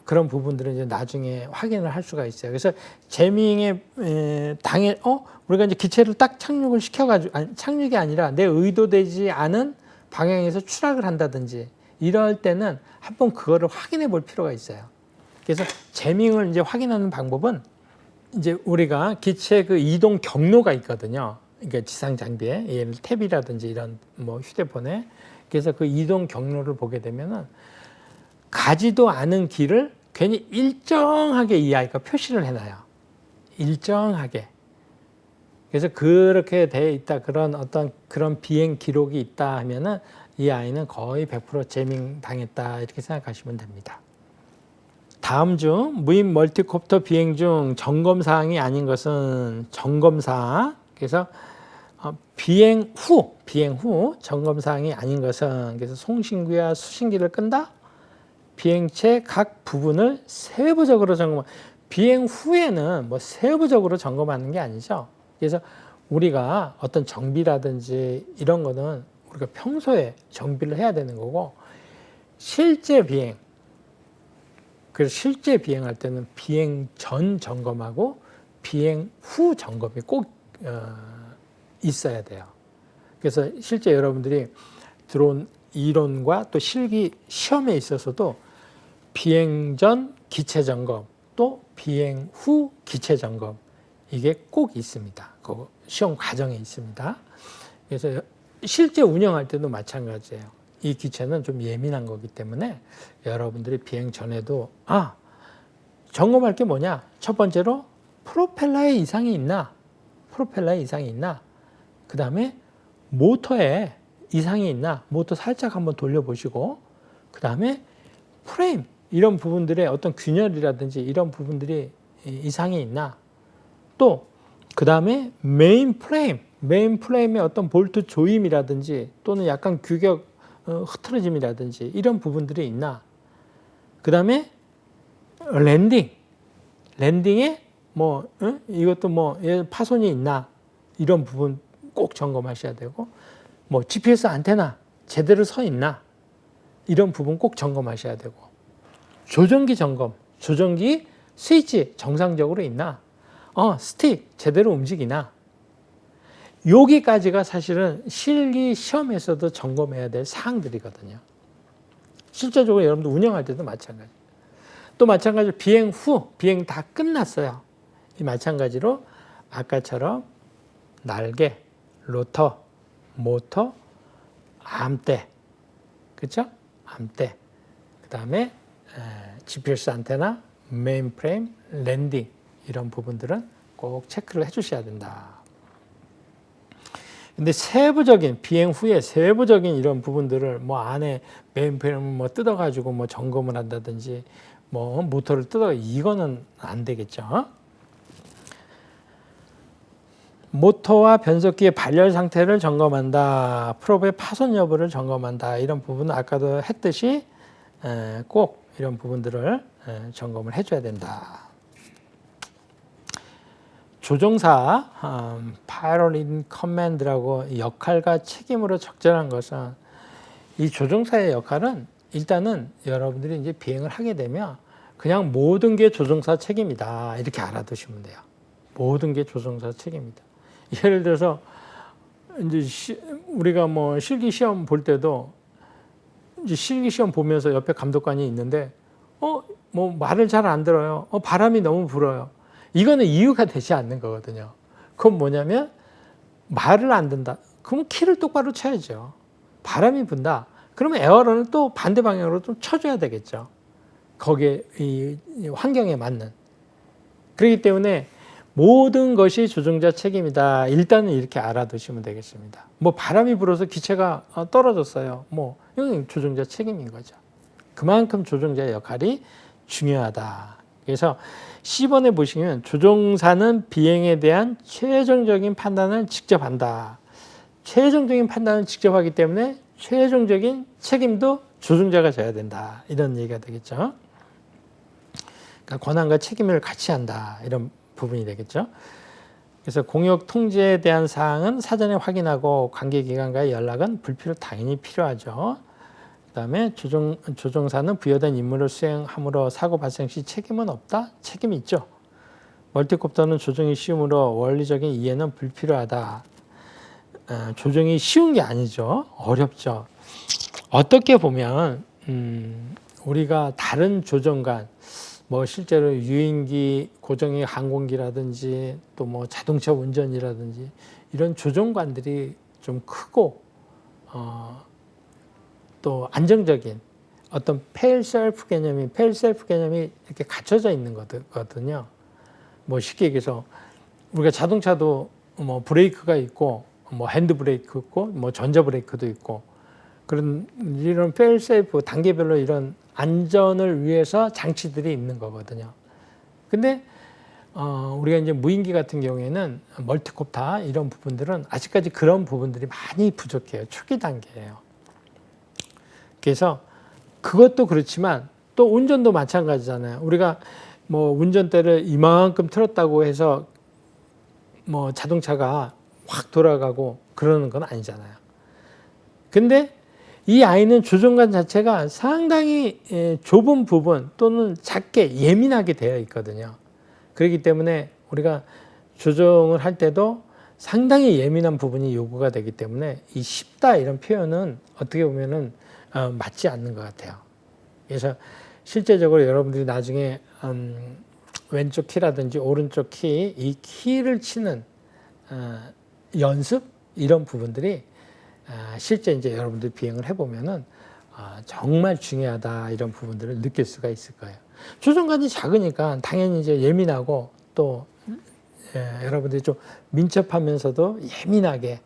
그런 부분들은 이제 나중에 확인을 할 수가 있어요. 그래서 재밍에 우리가 이제 기체를 딱 착륙을 시켜가지고 착륙이 아니라 내 의도되지 않은 방향에서 추락을 한다든지 이럴 때는 한번 그거를 확인해 볼 필요가 있어요. 그래서 재밍을 이제 확인하는 방법은 이제 우리가 기체 그 이동 경로가 있거든요. 그러니까 지상 장비에 예를 탭이라든지 이런 뭐 휴대폰에 그래서 그 이동 경로를 보게 되면은 가지도 않은 길을 괜히 일정하게 이 아이가 표시를 해놔요. 일정하게. 그래서 그렇게 돼 있다 그런 비행 기록이 있다 하면은 이 아이는 거의 100% 재밍 당했다 이렇게 생각하시면 됩니다. 다음 중 무인 멀티콥터 비행 중 점검 사항이 아닌 것은 점검 사항. 그래서 비행 후 점검 사항이 아닌 것은 그래서 송신기와 수신기를 끈다. 비행체 각 부분을 세부적으로 비행 후에는 뭐 세부적으로 점검하는 게 아니죠. 그래서 우리가 어떤 정비라든지 이런 거는 우리가 평소에 정비를 해야 되는 거고 실제 비행할 때는 비행 전 점검하고 비행 후 점검이 꼭 있어야 돼요. 그래서 실제 여러분들이 들어온 이론과 또 실기 시험에 있어서도 비행 전 기체 점검 또 비행 후 기체 점검 이게 꼭 있습니다. 그 시험 과정에 있습니다. 그래서 실제 운영할 때도 마찬가지예요. 이 기체는 좀 예민한 거기 때문에 여러분들이 비행 전에도 점검할 게 뭐냐? 첫 번째로 프로펠러에 이상이 있나? 그 다음에 모터에 이상이 있나? 모터 살짝 한번 돌려보시고 그 다음에 프레임 이런 부분들의 어떤 균열이라든지 이런 부분들이 이상이 있나? 또 그 다음에 메인 프레임의 어떤 볼트 조임이라든지 또는 약간 규격 흐트러짐이라든지 이런 부분들이 있나? 그 다음에 랜딩에 이것도 파손이 있나? 이런 부분 꼭 점검하셔야 되고 뭐 GPS 안테나 제대로 서 있나? 이런 부분 꼭 점검하셔야 되고 조정기 점검, 조정기 스위치 정상적으로 있나? 스틱 제대로 움직이나? 여기까지가 사실은 실기 시험에서도 점검해야 될 사항들이거든요. 실제적으로 여러분들 운영할 때도 마찬가지. 또 마찬가지로 비행 후, 비행 다 끝났어요. 이 마찬가지로 아까처럼 날개, 로터, 모터, 암대, 그렇죠? 암대. 그 다음에 GPS 안테나, 메인 프레임, 랜딩 이런 부분들은 꼭 체크를 해주셔야 된다. 근데 세부적인 비행 후에 세부적인 이런 부분들을 뭐 안에 메인프레임을 뭐 뜯어가지고 뭐 점검을 한다든지 뭐 모터를 뜯어 이거는 안 되겠죠. 모터와 변속기의 발열 상태를 점검한다. 프롭의 파손 여부를 점검한다. 이런 부분은 아까도 했듯이 꼭 이런 부분들을 점검을 해줘야 된다. 조종사 Pilot in Command라고 역할과 책임으로 적절한 것은 이 조종사의 역할은 일단은 여러분들이 이제 비행을 하게 되면 그냥 모든 게 조종사 책임이다 이렇게 알아두시면 돼요. 모든 게 조종사 책임이다. 예를 들어서 이제 우리가 뭐 실기 시험 볼 때도 이제 실기 시험 보면서 옆에 감독관이 있는데 뭐 말을 잘 안 들어요. 바람이 너무 불어요. 이거는 이유가 되지 않는 거거든요. 그건 뭐냐면 말을 안 듣는다. 그러면 키를 똑바로 쳐야죠. 바람이 분다. 그러면 에어런을 또 반대 방향으로 좀 쳐줘야 되겠죠. 거기에 이 환경에 맞는. 그렇기 때문에 모든 것이 조종자 책임이다. 일단은 이렇게 알아두시면 되겠습니다. 뭐 바람이 불어서 기체가 떨어졌어요. 뭐 이건 조종자 책임인 거죠. 그만큼 조종자의 역할이 중요하다. 그래서 C번에 보시면 조종사는 비행에 대한 최종적인 판단을 직접 한다. 최종적인 판단을 직접 하기 때문에 최종적인 책임도 조종자가 져야 된다. 이런 얘기가 되겠죠. 그러니까 권한과 책임을 같이 한다. 이런 부분이 되겠죠. 그래서 공역 통제에 대한 사항은 사전에 확인하고 관계기관과의 연락은 불필요 당연히 필요하죠. 그다음에 조종사는 부여된 임무를 수행함으로 사고 발생 시 책임은 없다? 책임이 있죠. 멀티콥터는 조종이 쉬우므로 원리적인 이해는 불필요하다. 조종이 쉬운 게 아니죠. 어렵죠. 어떻게 보면 우리가 다른 조종관, 뭐 실제로 유인기, 고정의 항공기라든지 또 뭐 자동차 운전이라든지 이런 조종관들이 좀 크고 또 안정적인 어떤 페일셀프 개념이 이렇게 갖춰져 있는 거거든요. 뭐 쉽게 얘기해서 우리가 자동차도 뭐 브레이크가 있고 뭐 핸드 브레이크 있고 뭐 전자 브레이크도 있고 그런 이런 페일셀프 단계별로 이런 안전을 위해서 장치들이 있는 거거든요. 근데 우리가 이제 무인기 같은 경우에는 멀티콥터 이런 부분들은 아직까지 그런 부분들이 많이 부족해요. 초기 단계예요. 그래서 그것도 그렇지만 또 운전도 마찬가지잖아요. 우리가 뭐 운전대를 이만큼 틀었다고 해서 뭐 자동차가 확 돌아가고 그러는 건 아니잖아요. 근데 이 아이는 조종관 자체가 상당히 좁은 부분 또는 작게 예민하게 되어 있거든요. 그렇기 때문에 우리가 조종을 할 때도 상당히 예민한 부분이 요구가 되기 때문에 이 쉽다 이런 표현은 어떻게 보면은 맞지 않는 것 같아요. 그래서 실제적으로 여러분들이 나중에 왼쪽 키라든지 오른쪽 키, 이 키를 치는 연습 이런 부분들이 실제 이제 여러분들이 비행을 해보면은 정말 중요하다 이런 부분들을 느낄 수가 있을 거예요. 조종관이 작으니까 당연히 이제 예민하고 또 여러분들이 좀 민첩하면서도 예민하게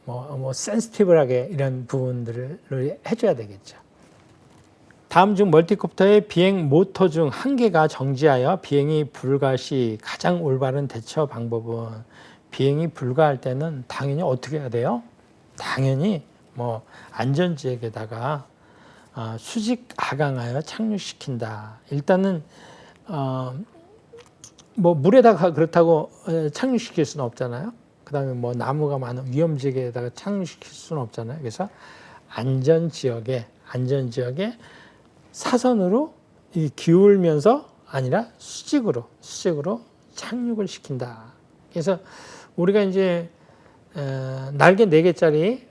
뭐 센시티브하게 이런 부분들을 해줘야 되겠죠. 다음 중 멀티콥터의 비행 모터 중 한 개가 정지하여 비행이 불가 시 가장 올바른 대처 방법은 비행이 불가할 때는 당연히 어떻게 해야 돼요? 당연히 뭐 안전지역에다가 수직 하강하여 착륙시킨다. 일단은 뭐 물에다가 그렇다고 착륙시킬 수는 없잖아요. 그다음에 뭐 나무가 많은 위험지역에다가 착륙시킬 수는 없잖아요. 그래서 안전지역에 사선으로 기울면서 아니라 수직으로 착륙을 시킨다. 그래서 우리가 이제 날개 4개짜리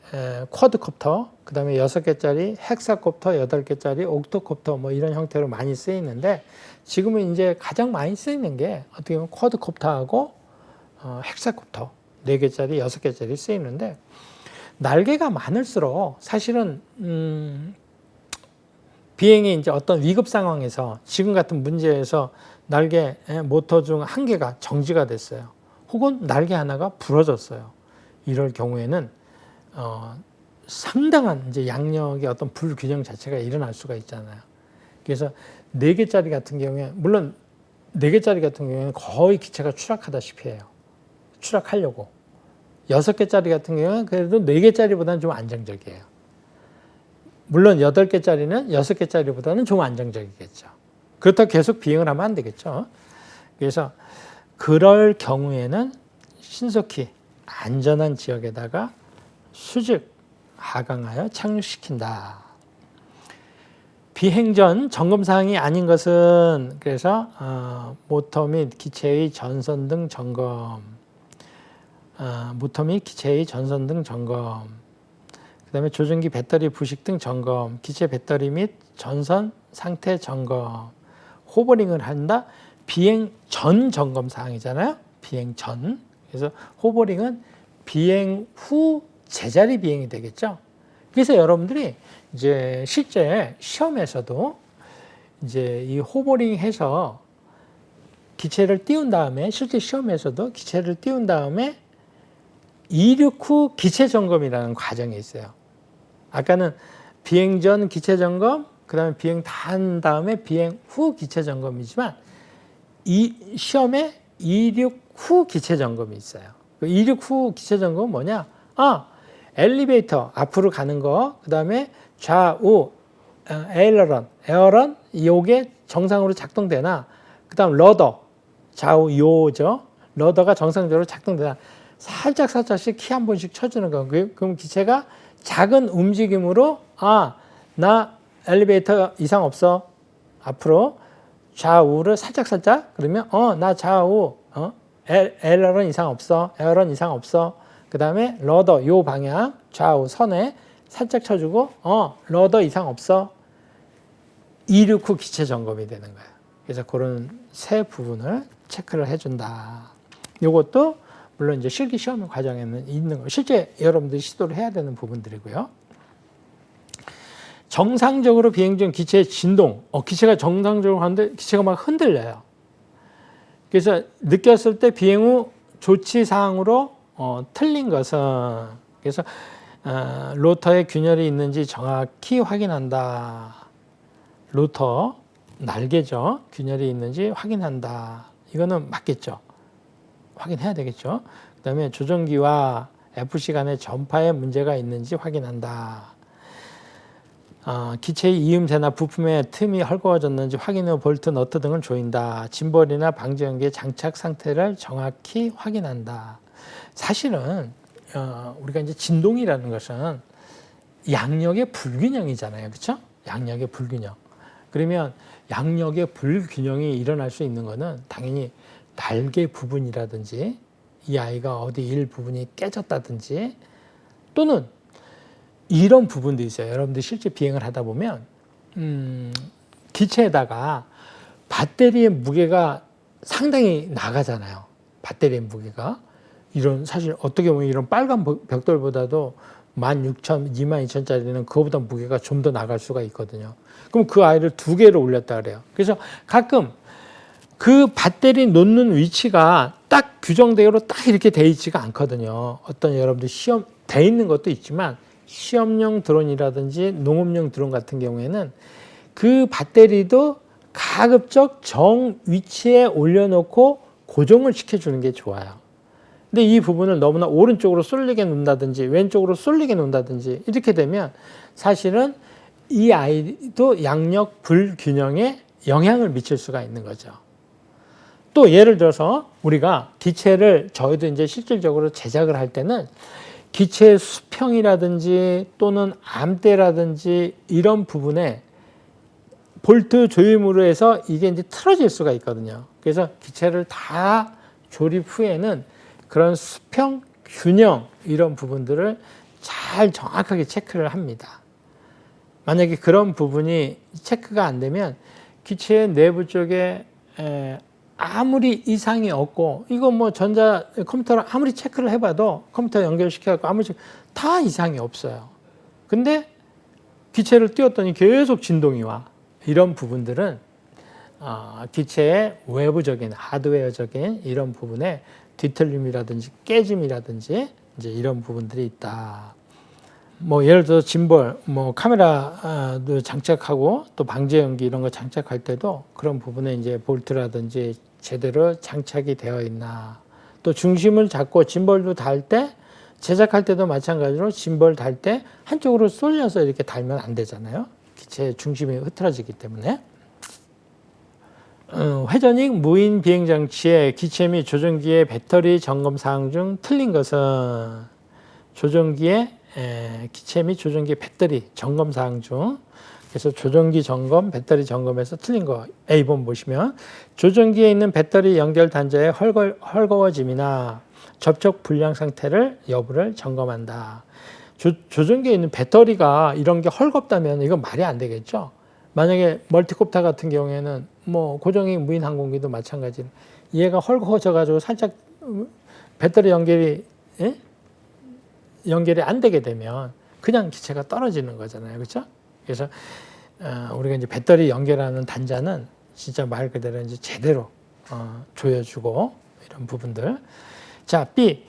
쿼드콥터, 그 다음에 6개짜리 헥사콥터, 8개짜리 옥토콥터 뭐 이런 형태로 많이 쓰이는데 지금은 이제 가장 많이 쓰이는 게 어떻게 보면 쿼드콥터하고 헥사콥터 4개짜리, 6개짜리 쓰이는데 날개가 많을수록 사실은 비행이 이제 어떤 위급 상황에서 지금 같은 문제에서 날개 모터 중 한 개가 정지가 됐어요. 혹은 날개 하나가 부러졌어요. 이럴 경우에는 상당한 이제 양력의 어떤 불균형 자체가 일어날 수가 있잖아요. 그래서 4개짜리 같은 경우에, 물론 4개짜리 같은 경우에는 거의 기체가 추락하다시피 해요. 추락하려고. 6개짜리 같은 경우는 그래도 4개짜리보다는 좀 안정적이에요. 물론 8개짜리는 6개짜리보다는 좀 안정적이겠죠. 그렇다고 계속 비행을 하면 안 되겠죠. 그래서 그럴 경우에는 신속히 안전한 지역에다가 수직 하강하여 착륙시킨다. 비행 전 점검 사항이 아닌 것은 그래서 모터 및 기체의 전선 등 점검, 모터 및 기체의 전선 등 점검, 그다음에 조종기 배터리 부식 등 점검, 기체 배터리 및 전선 상태 점검, 호버링을 한다. 비행 전 점검 사항이잖아요. 비행 전. 그래서 호버링은 비행 후 제자리 비행이 되겠죠. 그래서 여러분들이 이제 실제 시험에서도 이제 이 호버링 해서 기체를 띄운 다음에, 실제 시험에서도 기체를 띄운 다음에 이륙 후 기체 점검이라는 과정이 있어요. 아까는 비행 전 기체 점검, 그 다음에 비행 다 한 다음에 비행 후 기체 점검이지만 이 시험에 이륙 후 기체 점검이 있어요. 그 이륙 후 기체 점검은 뭐냐? 엘리베이터 앞으로 가는 거, 그 다음에 좌우 에어런 요게 정상으로 작동되나, 그 다음 러더 좌우 요죠. 러더가 정상적으로 작동되나 살짝씩 키 한 번씩 쳐주는 거. 그럼 기체가 작은 움직임으로 나 엘리베이터 이상 없어. 앞으로 좌우를 살짝 그러면 나 좌우 에어런 이상 없어. 에어런 이상 없어. 그 다음에 러더 요 방향 좌우 선에 살짝 쳐주고 러더 이상 없어. 이륙 후 기체 점검이 되는 거예요. 그래서 그런 세 부분을 체크를 해준다. 이것도 물론 이제 실기 시험 과정에는 있는 거, 실제 여러분들이 시도를 해야 되는 부분들이고요. 정상적으로 비행 중 기체의 진동, 기체가 정상적으로 하는데 기체가 막 흔들려요. 그래서 느꼈을 때 비행 후 조치 사항으로 틀린 것은, 그래서 로터에 균열이 있는지 정확히 확인한다. 로터 날개죠. 균열이 있는지 확인한다. 이거는 맞겠죠. 확인해야 되겠죠. 그 다음에 조종기와 FC 간의 전파에 문제가 있는지 확인한다. 기체의 이음새나 부품의 틈이 헐거워졌는지 확인 후 볼트, 너트 등을 조인다. 짐벌이나 방지연기의 장착 상태를 정확히 확인한다. 사실은 우리가 이제 진동이라는 것은 양력의 불균형이잖아요. 그렇죠? 양력의 불균형. 그러면 양력의 불균형이 일어날 수 있는 것은 당연히 날개 부분이라든지 이 아이가 어디 일부분이 깨졌다든지 또는 이런 부분도 있어요. 여러분들 실제 비행을 하다 보면 기체에다가 배터리의 무게가 상당히 나가잖아요. 배터리의 무게가. 이런 사실 어떻게 보면 이런 빨간 벽돌보다도 16,000, 22,000짜리는 그거보다 무게가 좀 더 나갈 수가 있거든요. 그럼 그 아이를 2개로 올렸다 그래요. 그래서 가끔 그 배터리 놓는 위치가 딱 규정대로 딱 이렇게 돼 있지가 않거든요. 어떤 여러분들 시험 돼 있는 것도 있지만 시험용 드론이라든지 농업용 드론 같은 경우에는 그 배터리도 가급적 정 위치에 올려놓고 고정을 시켜주는 게 좋아요. 근데 이 부분을 너무나 오른쪽으로 쏠리게 놓는다든지 왼쪽으로 쏠리게 놓는다든지 이렇게 되면 사실은 이 아이도 양력 불균형에 영향을 미칠 수가 있는 거죠. 또 예를 들어서 우리가 기체를 저희도 이제 실질적으로 제작을 할 때는 기체의 수평이라든지 또는 암대라든지 이런 부분에 볼트 조임으로 해서 이게 이제 틀어질 수가 있거든요. 그래서 기체를 다 조립 후에는 그런 수평, 균형 이런 부분들을 잘 정확하게 체크를 합니다. 만약에 그런 부분이 체크가 안 되면 기체의 내부 쪽에 아무리 이상이 없고 이거 뭐 전자 컴퓨터를 아무리 체크를 해봐도 컴퓨터 연결시켜갖고 아무리 다 이상이 없어요. 근데 기체를 띄웠더니 계속 진동이 와. 이런 부분들은 기체의 외부적인 하드웨어적인 이런 부분에 뒤틀림이라든지 깨짐이라든지 이제 이런 부분들이 있다. 뭐 예를 들어 짐벌, 뭐 카메라도 장착하고 또 방제 연기 이런 거 장착할 때도 그런 부분에 이제 볼트라든지 제대로 장착이 되어 있나. 또 중심을 잡고 짐벌도 달 때 제작할 때도 마찬가지로 짐벌 달 때 한쪽으로 쏠려서 이렇게 달면 안 되잖아요. 기체 중심이 흐트러지기 때문에. 회전익 무인 비행 장치의 기체 및 조종기의 배터리 점검 사항 중 틀린 것은 조종기의 기체 및 조종기 배터리 점검 사항 중 그래서 조종기 점검, 배터리 점검에서 틀린 거 A번 보시면 조종기에 있는 배터리 연결 단자의 헐거워짐이나 접촉 불량 상태를 여부를 점검한다. 조종기에 있는 배터리가 이런 게 헐겁다면 이건 말이 안 되겠죠. 만약에 멀티콥터 같은 경우에는 뭐 고정익 무인 항공기도 마찬가지로 얘가 헐거워져 가지고 살짝 배터리 연결이 안 되게 되면 그냥 기체가 떨어지는 거잖아요. 그렇죠? 그래서 우리가 이제 배터리 연결하는 단자는 진짜 말 그대로 이제 제대로 조여주고 이런 부분들. 자, B.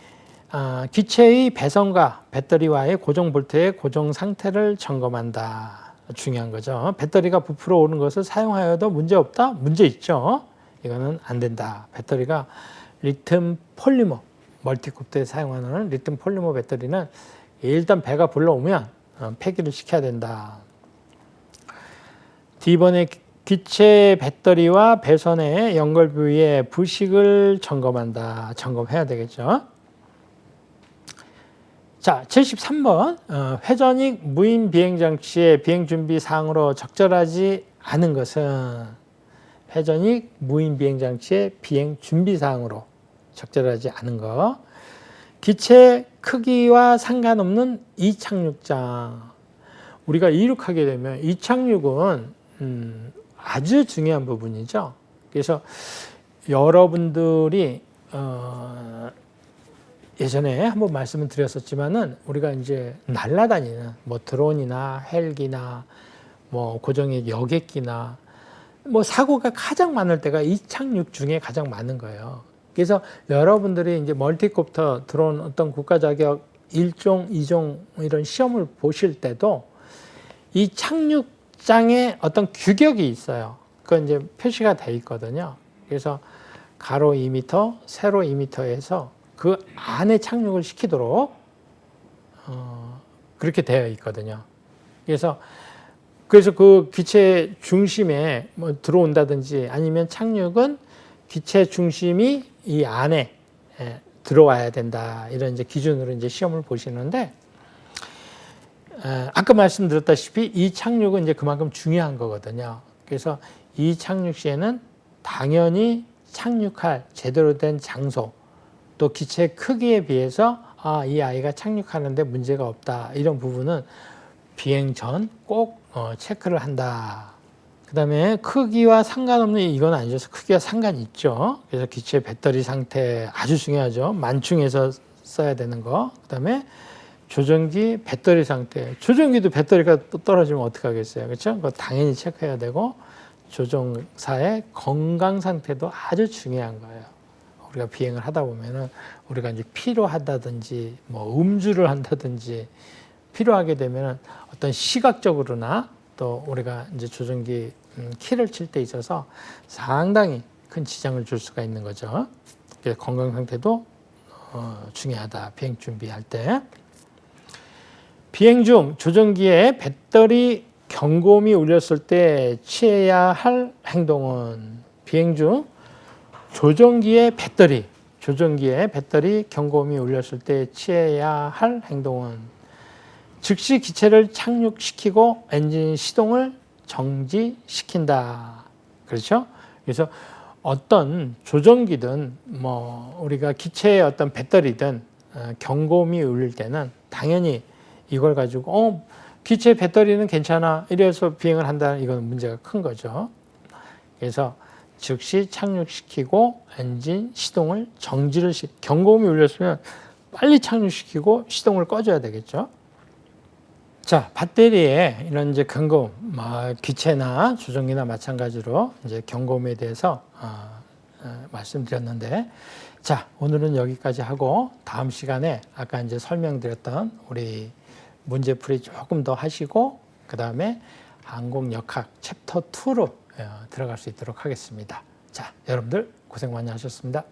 기체의 배선과 배터리와의 고정 볼트의 고정 상태를 점검한다. 중요한 거죠. 배터리가 부풀어 오는 것을 사용하여도 문제 없다? 문제 있죠. 이거는 안 된다. 배터리가 리튬 폴리머, 멀티콥터에 사용하는 리튬 폴리머 배터리는 일단 배가 불러오면 폐기를 시켜야 된다. D번에 기체 배터리와 배선의 연결 부위의 부식을 점검한다. 점검해야 되겠죠. 자, 73번. 회전익 무인 비행장치의 비행준비 사항으로 적절하지 않은 것은 회전익 무인 비행장치의 비행준비 사항으로 적절하지 않은 것. 기체 크기와 상관없는 이착륙장. 우리가 이륙하게 되면 이착륙은 아주 중요한 부분이죠. 그래서 여러분들이 예전에 한번 말씀을 드렸었지만은 우리가 이제 날아다니는 뭐 드론이나 헬기나 뭐 고정익 여객기나 뭐 사고가 가장 많을 때가 이착륙 중에 가장 많은 거예요. 그래서 여러분들이 이제 멀티콥터 드론 어떤 국가 자격 1종, 2종 이런 시험을 보실 때도 이 착륙장에 어떤 규격이 있어요. 그건 이제 표시가 돼 있거든요. 그래서 가로 2m, 세로 2m에서 그 안에 착륙을 시키도록 그렇게 되어 있거든요. 그래서 그 기체 중심에 뭐 들어온다든지 아니면 착륙은 기체 중심이 이 안에 들어와야 된다. 이런 이제 기준으로 이제 시험을 보시는데 아까 말씀드렸다시피 이 착륙은 이제 그만큼 중요한 거거든요. 그래서 이 착륙 시에는 당연히 착륙할 제대로 된 장소 또 기체 크기에 비해서 이 아이가 착륙하는데 문제가 없다. 이런 부분은 비행 전 꼭 체크를 한다. 그 다음에 크기와 상관없는 이건 아니죠. 크기와 상관이 있죠. 그래서 기체 배터리 상태 아주 중요하죠. 만충에서 써야 되는 거. 그 다음에 조종기 배터리 상태. 조종기도 배터리가 또 떨어지면 어떡하겠어요. 그렇죠? 그거 당연히 체크해야 되고 조종사의 건강 상태도 아주 중요한 거예요. 우리가 비행을 하다 보면은 우리가 이제 피로하다든지 뭐 음주를 한다든지 필요하게 되면은 어떤 시각적으로나 또 우리가 이제 조종기 키를 칠 때 있어서 상당히 큰 지장을 줄 수가 있는 거죠. 그래서 건강 상태도 중요하다. 비행 준비할 때. 비행 중 조종기에 배터리 경고음이 울렸을 때 취해야 할 행동은 비행 중 조종기의 배터리 경고음이 울렸을 때 취해야 할 행동은 즉시 기체를 착륙시키고 엔진 시동을 정지시킨다. 그렇죠? 그래서 어떤 조종기든 뭐 우리가 기체의 어떤 배터리든 경고음이 울릴 때는 당연히 이걸 가지고 기체 배터리는 괜찮아 이래서 비행을 한다. 이건 문제가 큰 거죠. 그래서 즉시 착륙시키고 엔진 시동을 정지를 경고음이 울렸으면 빨리 착륙시키고 시동을 꺼줘야 되겠죠. 자, 배터리에 이런 이제 경고음, 기체나 조종기나 마찬가지로 이제 경고음에 대해서 말씀드렸는데, 자, 오늘은 여기까지 하고 다음 시간에 아까 이제 설명드렸던 우리 문제풀이 조금 더 하시고 그 다음에 항공역학 챕터 2로 들어갈 수 있도록 하겠습니다. 자, 여러분들 고생 많이 하셨습니다.